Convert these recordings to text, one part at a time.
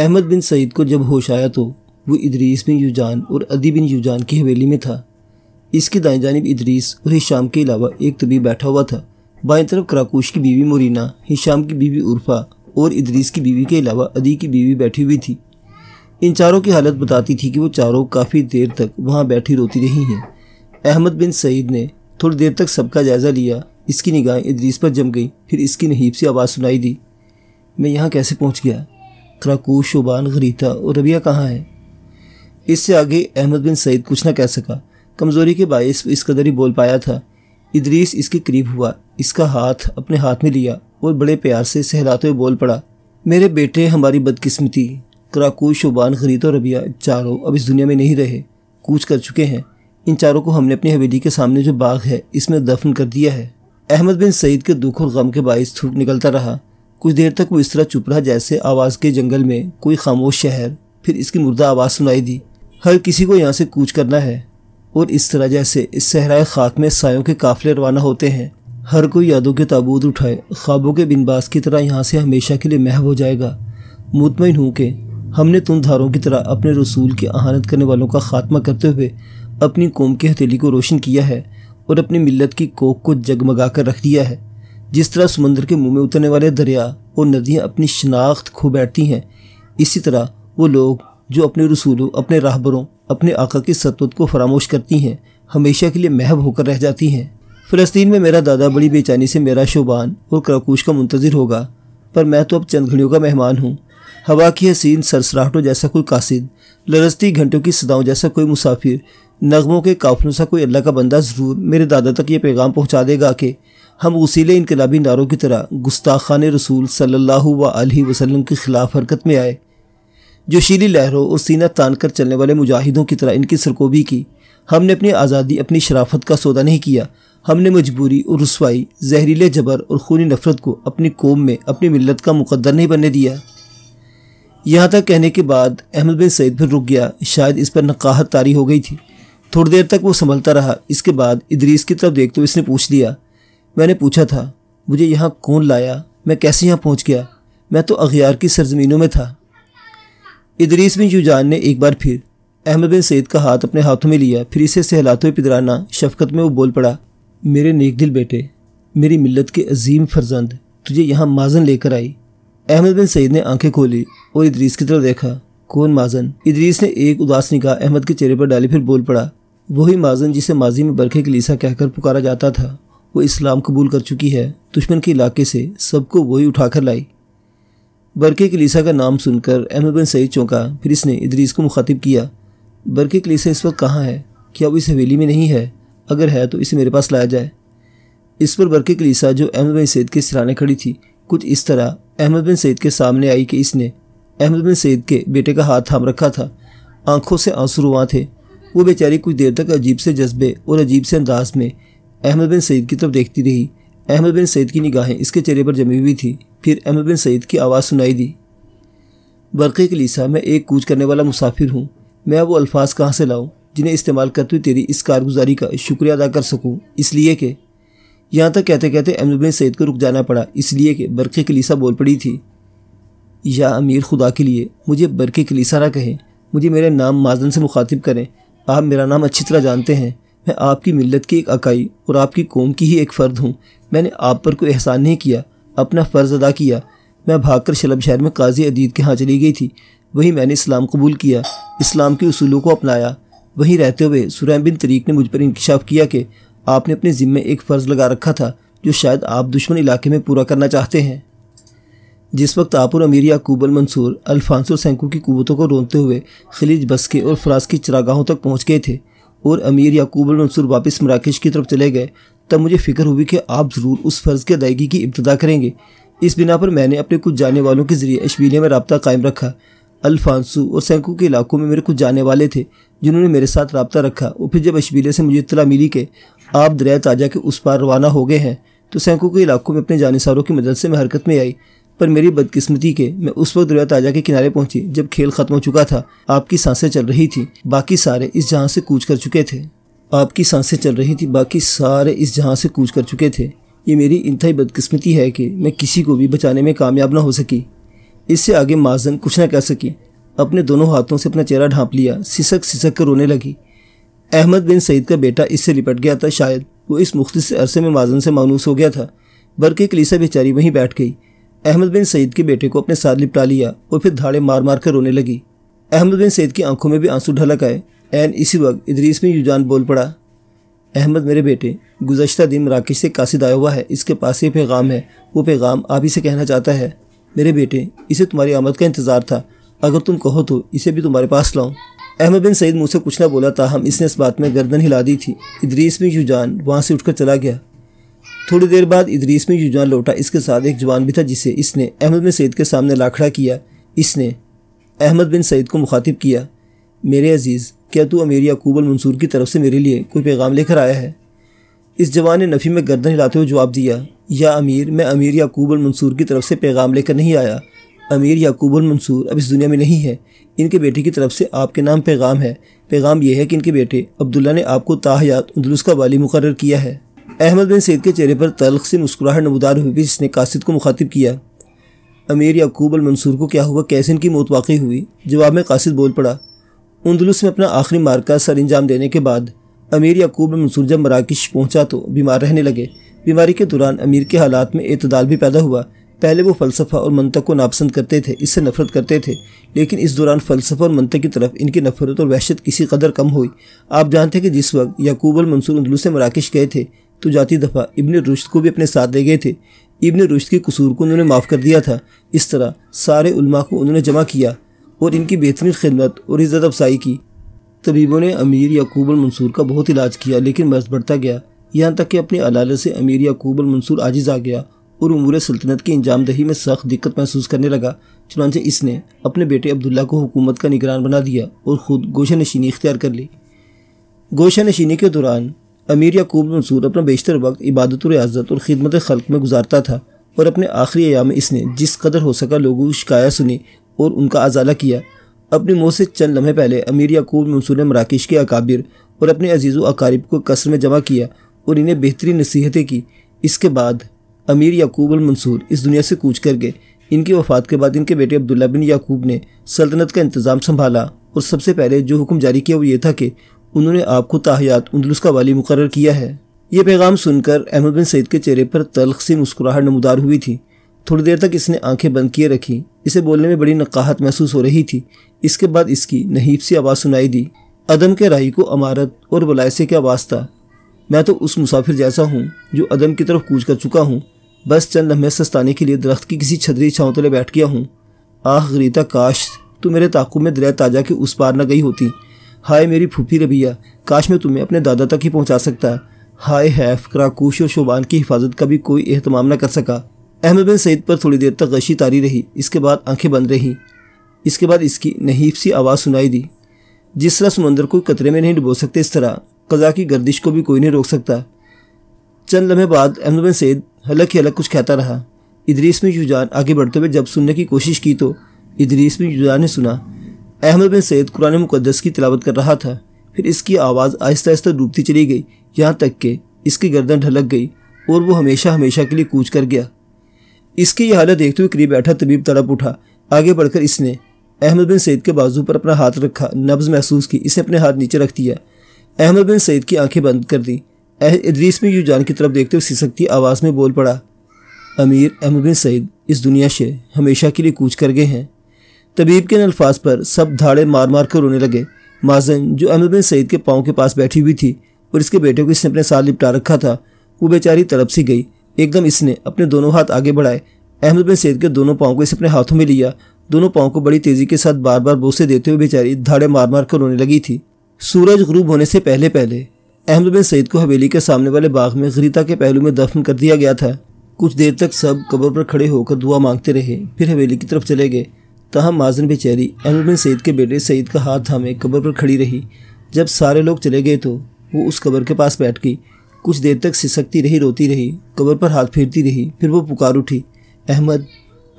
अहमद बिन सईद को जब होश आया तो वो इदरीस बिन युजान और अदी बिन युजान की हवेली में था। इसकी दाएं जानिब इदरीस और हिशाम के अलावा एक तबीब बैठा हुआ था। बाएं तरफ कराकूश की बीवी मुरीना, हिशाम की बीवी उर्फा और इदरीस की बीवी के अलावा अदी की बीवी बैठी हुई थी। इन चारों की हालत बताती थी कि वो चारों काफ़ी देर तक वहाँ बैठी रोती रही हैं। अहमद बिन सईद ने थोड़ी देर तक सबका जायज़ा लिया। इसकी निगाहें इदरीस पर जम गई। फिर इसकी नहीब सी आवाज़ सुनाई दी, मैं यहाँ कैसे पहुँच गया? कराकूश, शोबान, गरीता और रबिया कहाँ है? इससे आगे अहमद बिन सईद कुछ न कह सका। कमज़ोरी के बायस इस कदर ही बोल पाया था। इदरीस इसके करीब हुआ, इसका हाथ अपने हाथ में लिया और बड़े प्यार से सहलाते हुए बोल पड़ा, मेरे बेटे, हमारी बदकिस्मती। कराकूश, शोबान, गरीता और रबिया चारों अब इस दुनिया में नहीं रहे, कूच कर चुके हैं। इन चारों को हमने अपनी हवेली के सामने जो बाग है इसमें दफन कर दिया है। अहमद बिन सईद के दुख और गम के बायस थूक निकलता रहा। कुछ देर तक वो इस तरह चुप रहा जैसे आवाज़ के जंगल में कोई खामोश शहर। फिर इसकी मुर्दा आवाज़ सुनाई दी, हर किसी को यहाँ से कूच करना है। और इस तरह जैसे इस सहराए खाक में सायों के काफिले रवाना होते हैं। हर कोई यादों के ताबूत उठाए ख्वाबों के बिनबास की तरह यहाँ से हमेशा के लिए महव हो जाएगा। मुतमईन हूँ कि हमने तुम धारों की तरह अपने रसूल की आहानत करने वालों का खात्मा करते हुए अपनी कौम की हथेली को रोशन किया है और अपनी मिल्लत की कोख को जगमगा कर रख दिया है। जिस तरह समंदर के मुंह में उतरने वाले दरिया और नदियाँ अपनी शनाख्त खो बैठती हैं, इसी तरह वो लोग जो अपने रसूलों, अपने राहबरों, अपने आका की सत्वत को फरामोश करती हैं, हमेशा के लिए महव होकर रह जाती हैं। फ़लस्तीन में मेरा दादा बड़ी बेचैनी से मेरा शोबान और कराकूश का मुंतज़िर होगा, पर मैं तो अब चंद घड़ियों का मेहमान हूँ। हवा की हसीन सरसराहटों जैसा कोई कासिद, लरजती घंटों की सदाओं जैसा कोई मुसाफिर, नगमों के काफिलों सा कोई अल्लाह का बंदा ज़रूर मेरे दादा तक ये पैगाम पहुँचा देगा कि हम उसीले इनकलाबी नारों की तरह गुस्ताखान रसूल सल्लल्लाहु अलैहि वसल्लम के खिलाफ हरकत में आए। जो शीली लहरों और सीना तान कर चलने वाले मुजाहिदों की तरह इनकी सरकोबी की। हमने अपनी आज़ादी, अपनी शराफत का सौदा नहीं किया। हमने मजबूरी और रुसवाई, जहरीले जबर और खूनी नफरत को अपनी कौम में, अपनी मिल्लत का मुकद्दर नहीं बनने दिया। यहाँ तक कहने के बाद अहमद बिन सईद फिर रुक गया। शायद इस पर नकाहत तारी हो गई थी। थोड़ी देर तक वो संभलता रहा। इसके बाद इदरीस की तरफ देखते हुए इसने पूछ लिया, मैंने पूछा था मुझे यहाँ कौन लाया? मैं कैसे यहाँ पहुँच गया? मैं तो अगियार की सरजमीनों में था। इदरीस बिन युजान ने एक बार फिर अहमद बिन सईद का हाथ अपने हाथों में लिया। फिर इसे सहलाते हुए पिदराना शफकत में वो बोल पड़ा, मेरे नेक दिल बेटे, मेरी मिल्लत के अजीम फर्जंद, तुझे यहाँ माजन लेकर आई। अहमद बिन सईद ने आंखें खोली और इदरीस की तरफ देखा। कौन माजन? इदरीस ने एक उदास निगाह अहमद के चेहरे पर डाली। फिर बोल पड़ा, वही माजन जिसे माजी में बरखे कलीसा कहकर पुकारा जाता था। वो इस्लाम कबूल कर चुकी है। दुश्मन के इलाके से सबको वही उठाकर लाई। बरके कलीसा का नाम सुनकर अहमद बिन सईद चौंका। फिर इसने इदरीस को मुखातिब किया, बरके कलीसा इस वक्त कहाँ है? क्या वो इस हवेली में नहीं है? अगर है तो इसे मेरे पास लाया जाए। इस पर बरके कलीसा जो अहमद बिन सईद के सिराने खड़ी थी, कुछ इस तरह अहमद बिन सईद के सामने आई कि इसने अहमद बिन सईद के बेटे का हाथ थाम रखा था। आंखों से आंसू रुआं थे। वो बेचारी कुछ देर तक अजीब से जज्बे और अजीब से अंदाज में अहमद बिन सईद की तरफ देखती रही। अहमद बिन सईद की निगाहें इसके चेहरे पर जमी हुई थी। फिर अहमद बिन सईद की आवाज़ सुनाई दी, बरक़े कलीसा, मैं एक कूच करने वाला मुसाफिर हूँ। मैं वो अल्फाज कहाँ से लाऊं जिन्हें इस्तेमाल करते हुए तेरी इस कारगुजारी का शुक्रिया अदा कर सकूँ? इसलिए कि यहाँ तक कहते कहते अहमद बिन सईद को रुक जाना पड़ा, इसलिए कि बरक़े कलीसा बोल पड़ी थी, या अमीर खुदा के लिए मुझे बरक़े कलीसा ना कहें, मुझे मेरे नाम माजन से मुखातिब करें। आप मेरा नाम अच्छी तरह जानते हैं। मैं आपकी मिल्लत की एक अकाई और आपकी कौम की ही एक फ़र्द हूँ। मैंने आप पर कोई एहसान नहीं किया, अपना फ़र्ज़ अदा किया। मैं भागकर शलभ शहर में काजी अदीद के यहाँ चली गई थी। वहीं मैंने इस्लाम कबूल किया, इस्लाम के उसूलों को अपनाया। वहीं रहते हुए सुरैम बिन तरीक ने मुझ पर इंकिशाफ किया कि आपने अपने ज़िम्मे एक फ़र्ज़ लगा रखा था जो शायद आप दुश्मन इलाके में पूरा करना चाहते हैं। जिस वक्त आप और अमीर याकूब अल मंसूर अल्फांसो सैंको की क़ुव्वतों को रोनते हुए खलीज बस्के और फ़रास की चरागाहों तक पहुँच गए थे और अमीर याकूब अल मंसूर वापस मराकेश की तरफ चले गए, तब मुझे फ़िक्र हुई कि आप ज़रूर उस फ़र्ज़ की अदायगी की इब्तिदा करेंगे। इस बिना पर मैंने अपने कुछ जाने वालों के ज़रिए अशबीलिया में रब्ता कायम रखा। अल्फांसो और सैंको के इलाकों में मेरे कुछ जाने वाले थे जिन्होंने मेरे साथ रब्ता रखा। और फिर जब अशबीलिया से मुझे इत्तला मिली कि आप दरिया ताजा के उस पार रवाना हो गए हैं, तो सैंको के इलाकों में अपने जानिसारों की मदद से मैं हरकत में आई। पर मेरी बदकिस्मती के मैं उस वक्त दरिया ताजा के किनारे पहुंची जब खेल ख़त्म हो चुका था। आपकी सांसें चल रही थी, बाकी सारे इस जहां से कूच कर चुके थे। आपकी सांसें चल रही थी, बाकी सारे इस जहां से कूच कर चुके थे। ये मेरी इंतहाई बदकिस्मती है कि मैं किसी को भी बचाने में कामयाब ना हो सकी। इससे आगे माजन कुछ न कह सकी, अपने दोनों हाथों से अपना चेहरा ढांप लिया, सिसक सिसक कर रोने लगी। अहमद बिन सईद का बेटा इससे लिपट गया था। शायद वो इस मुख्तसर अरसे में माजन से मायूस हो गया था। बल्कि कलीसा बेचारी वहीं बैठ गई। अहमद बिन सईद के बेटे को अपने साथ लिपटा लिया और फिर धाड़े मार मार कर रोने लगी। अहमद बिन सईद की आंखों में भी आंसू ढलक आए। एन इसी वक्त इदरीस बिन युजान बोल पड़ा, अहमद मेरे बेटे, गुज़श्ता दिन मराकश से कासिद आया हुआ है। इसके पास ये पैगाम है। वो पैगाम आप ही से कहना चाहता है। मेरे बेटे, इसे तुम्हारी आमद का इंतज़ार था। अगर तुम कहो तो इसे भी तुम्हारे पास लाऊं। अहमद बिन सईद मुँह से कुछ न बोला था। हम इसने इस बात में गर्दन हिला दी थी। इदरीस बिन युजान वहाँ से उठकर चला गया। थोड़ी देर बाद इदरीस बिन युजान लौटा। इसके साथ एक जवान भी था जिसे इसने अहमद बिन सईद के सामने ला खड़ा किया। इसने अहमद बिन सईद को मुखातिब किया, मेरे अजीज़, क्या तू अमीर याकूब अल मंसूर की तरफ से मेरे लिए कोई पैगाम लेकर आया है? इस जवान ने नफ़ी में गर्दन हिलाते हुए जवाब दिया, या अमीर, मैं अमीर याकूब अल मंसूर की तरफ से पैगाम लेकर नहीं आया। अमीर याकूब अल मंसूर अब इस दुनिया में नहीं है। इनके बेटे की तरफ से आपके नाम पैगाम है। पैगाम यह है कि इनके बेटे अब्दुल्ला ने आपको ताहयात अंदलुस का वाली मुकर्रर किया है। अहमद बिन सईद के चेहरे पर तल्ख से मुस्कुराहट नमूदार हुई। जिसने कासिद को मुखातिब किया, अमीर याकूब अल मंसूर को क्या हुआ? कैसे इनकी मौत वाक़ई हुई? जवाब में कासिद बोल पड़ा, अंदलुस में अपना आखिरी मार्का सर अंजाम देने के बाद अमीर याकूब अल मंसूर जब मराकश पहुंचा तो बीमार रहने लगे। बीमारी के दौरान अमीर के हालात में एतदाल भी पैदा हुआ। पहले वो फ़लसफ़ा और मंतक को नापसंद करते थे, इससे नफ़रत करते थे, लेकिन इस दौरान फ़लसफ़ा और मंतक की तरफ इनकी नफ़रत और वहशत किसी कदर कम हुई। आप जानते हैं कि जिस वक्त याकूब अल मंसूर अंदलुस से मराकश गए थे तो जाती दफ़ा इब्न रुश्द को भी अपने साथ ले गए थे। इब्न रुश्द के कसूर को उन्होंने माफ़ कर दिया था। इस तरह सारे उलमा को उन्होंने जमा किया और इनकी बेहतरीन खिदमत और इज़्ज़त अफसाई की। तबीबों ने अमीर याकूब अल मंसूर का बहुत इलाज किया, लेकिन मर्ज बढ़ता गया, यहाँ तक कि अपनी अलालत से अमीर याकूब अल मंसूर आजिज़ आ गया और उमूर सल्तनत की इंजाम दही में सख्त दिक्कत महसूस करने लगा। चुनांचे इसने अपने बेटे अब्दुल्ला को हुकूमत का निगरान बना दिया और ख़ुद गोशा नशीनी इख्तियार कर ली। गोशा नशीनी के दौरान अमीर याकूब मंसूर अपना बेशतर वक्त इबादत और रियाज़त और खिदमत खल्क में गुजारता था और अपने आखिरी अयाम में इसने जिस कदर हो सका लोगों की शिकायत सुनी और उनका अजाला किया। अपनी मौत से चंद लम्हे पहले अमीर याकूब मंसूर ने मराकश के अकाबिर और अपने अजीज़ व अकारिब को कसर में जमा किया और इन्हें बेहतरीन नसीहतें की। इसके बाद अमीर याकूब अल मंसूर इस दुनिया से कूच कर गए। इनकी वफ़ात के बाद इनके बेटे अब्दुल्ला बिन याकूब ने सल्तनत का इंतज़ाम संभाला और सबसे पहले जो हुक्म जारी किया वो ये था कि उन्होंने आपको ताहयात अंदलुस का वाली मुकर्रर किया है। ये पैगाम सुनकर अहमद बिन सईद के चेहरे पर तल्ख सी मुस्कुराहट नमूदार हुई थी। थोड़ी देर तक इसने आंखें बंद किए रखी। इसे बोलने में बड़ी नकाहत महसूस हो रही थी। इसके बाद इसकी नहीब सी आवाज़ सुनाई दी। अदम के राही को अमारत और वलायत से क्या वास्ता? मैं तो उस मुसाफिर जैसा हूँ जो अदम की तरफ कूच कर चुका हूँ। बस चंद लम्हे सस्ताने के लिए दरख्त की किसी छतरी छाँव तले बैठ गया हूँ। आह गरीता, काश तू मेरे ताक़ुब में दरिया ताजा के उस पार न गई होती। हाय मेरी फूफी रबिया, काश मैं तुम्हें अपने दादा तक ही पहुँचा सकता। हाय हैफ, कराकूश और शोबान की हिफाजत का भी कोई एहतमाम न कर सका। अहमद बिन सईद पर थोड़ी देर तक गशी तारी रही। इसके बाद आंखें बंद रहीं। इसके बाद इसकी नहीब सी आवाज़ सुनाई दी। जिस तरह समंदर को कतरे में नहीं डुबो सकते, इस तरह क़ज़ा की गर्दिश को भी कोई नहीं रोक सकता। चंद लम्हे बाद अहमद बिन सईद हलक ही हलक कुछ कहता रहा। इदरीस बिन युजान आगे बढ़ते हुए जब सुनने की कोशिश की तो इदरीस बिन युजान ने सुना। अहमद बिन सईद कुरान मुक़द्दस की तिलावत कर रहा था। फिर इसकी आवाज़ आहिस्ता आहिस्ता डूबती चली गई, यहाँ तक कि इसकी गर्दन ढलक गई और वो हमेशा हमेशा के लिए कूच कर गया। इसकी यह हालत देखते हुए करीब बैठा तबीब तड़प उठा। आगे बढ़कर इसने अहमद बिन सईद के बाजू पर अपना हाथ रखा, नब्ज़ महसूस की। इसे अपने हाथ नीचे रख दिया। अहमद बिन सईद की आंखें बंद कर दी। इदरीस बिन युजान की तरफ देखते हुए सिसकती आवाज़ में बोल पड़ा, अमीर अहमद बिन सईद इस दुनिया से हमेशा के लिए कूच कर गए हैं। तबीब के अल्फाज पर सब धाड़े मार मार कर रोने लगे। माजन जो अहमद बिन सईद के पाँव के पास बैठी हुई थी और इसके बेटे को इसने अपने साथ लिपटा रखा था, वो बेचारी तड़प सी गई। एकदम इसने अपने दोनों हाथ आगे बढ़ाए। अहमद बिन सईद के दोनों पाँव को इसे अपने हाथों में लिया। दोनों पाँव को बड़ी तेज़ी के साथ बार बार बोसे देते हुए बेचारी धाड़े मार मार कर रोने लगी थी। सूरज गुरूब होने से पहले पहले अहमद बिन सईद को हवेली के सामने वाले बाग में गरीता के पहलू में दफन कर दिया गया था। कुछ देर तक सब कब्र पर खड़े होकर दुआ मांगते रहे, फिर हवेली की तरफ चले गए। तहम माजन बेचारी अहमद बिन सईद के बेटे सईद का हाथ थामे कब्र पर खड़ी रही। जब सारे लोग चले गए तो वो उस कब्र के पास बैठ गई। कुछ देर तक सिसकती रही, रोती रही, कब्र पर हाथ फेरती रही। फिर वो पुकार उठी, अहमद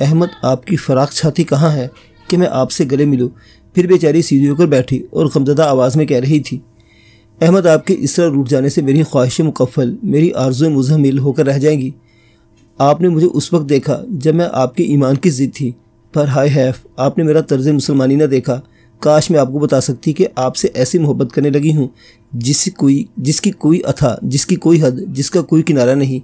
अहमद, आपकी फराख छाती कहाँ है कि मैं आपसे गले मिलूँ। फिर बेचारी सीधी होकर बैठी और गमज़दा आवाज़ में कह रही थी, अहमद आपके इस तरह रूठ जाने से मेरी ख्वाहिश मुकफ़ल, मेरी आरज़ू मुज़म्मिल होकर रह जाएंगी। आपने मुझे उस वक्त देखा जब मैं आपके ईमान की ज़िद थी। पर हाय हैफ, आपने मेरा तर्ज मुसलमानी न देखा। काश मैं आपको बता सकती कि आपसे ऐसी मोहब्बत करने लगी हूँ जिसकी कोई अथा, जिसकी कोई हद, जिसका कोई किनारा नहीं।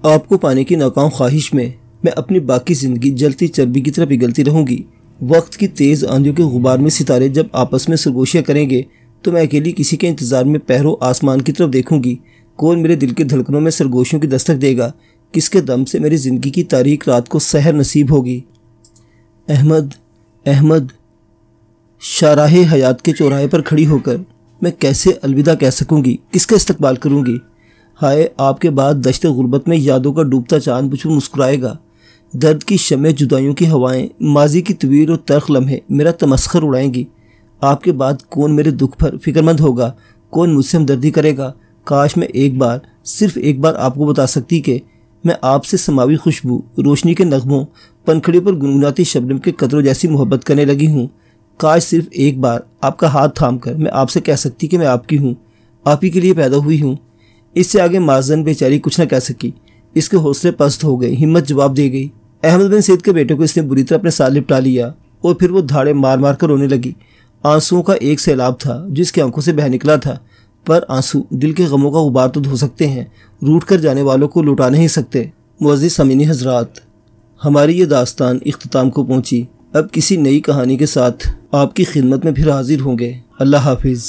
आपको पाने की नाकाम ख्वाहिश में मैं अपनी बाकी ज़िंदगी जलती चर्बी की तरह पिघलती रहूँगी। वक्त की तेज़ आंधियों के गुबार में सितारे जब आपस में सरगोशियाँ करेंगे तो मैं अकेली किसी के इंतज़ार में पहरों आसमान की तरफ देखूँगी। कौन मेरे दिल के धड़कनों में सरगोशियों की दस्तक देगा? किसके दम से मेरी ज़िंदगी की तारीक रात को सहर नसीब होगी? अहमद, अहमद। शाहराहे हयात के चौराहे पर खड़ी होकर मैं कैसे अलविदा कह सकूँगी? किसका इस्तकबाल करूँगी? हाय, आपके बाद दश्त गुर्बत में यादों का डूबता चांद मुझ पर मुस्कुराएगा। दर्द की शमे जुदाइयों की हवाएं, माजी की तवील और तल्ख लम्हे मेरा तमस्खर उड़ाएंगी। आपके बाद कौन मेरे दुख पर फिक्रमंद होगा? कौन मुझसे हमदर्दी करेगा? काश मैं एक बार, सिर्फ एक बार आपको बता सकती कि मैं आपसे समावी खुशबू, रोशनी के नगमों, पंखड़ी पर गुनगुनाती शबनम के कतरों जैसी मोहब्बत करने लगी हूँ। काश सिर्फ एक बार आपका हाथ थाम कर मैं आपसे कह सकती कि मैं आपकी हूँ, आप ही के लिए पैदा हुई हूँ। इससे आगे माजन बेचारी कुछ न कह सकी। इसके हौसले पस्त हो गए, हिम्मत जवाब दे गई। अहमद बिन सईद के बेटे को इसने बुरी तरह अपने साथ लिपटा लिया और फिर वो धाड़े मार मार कर रोने लगी। आंसुओं का एक सैलाब था जिसकी आंखों से बह निकला था, पर आंसू दिल के गमों का गुबार तो धो सकते हैं, रूठ कर जाने वालों को लौटा नहीं सकते। मुअज़्ज़िज़ सामीनी हज़रात, हमारी ये दास्तान इख्तिताम को पहुंची। अब किसी नई कहानी के साथ आपकी खिदमत में फिर हाजिर होंगे। अल्लाह हाफिज़।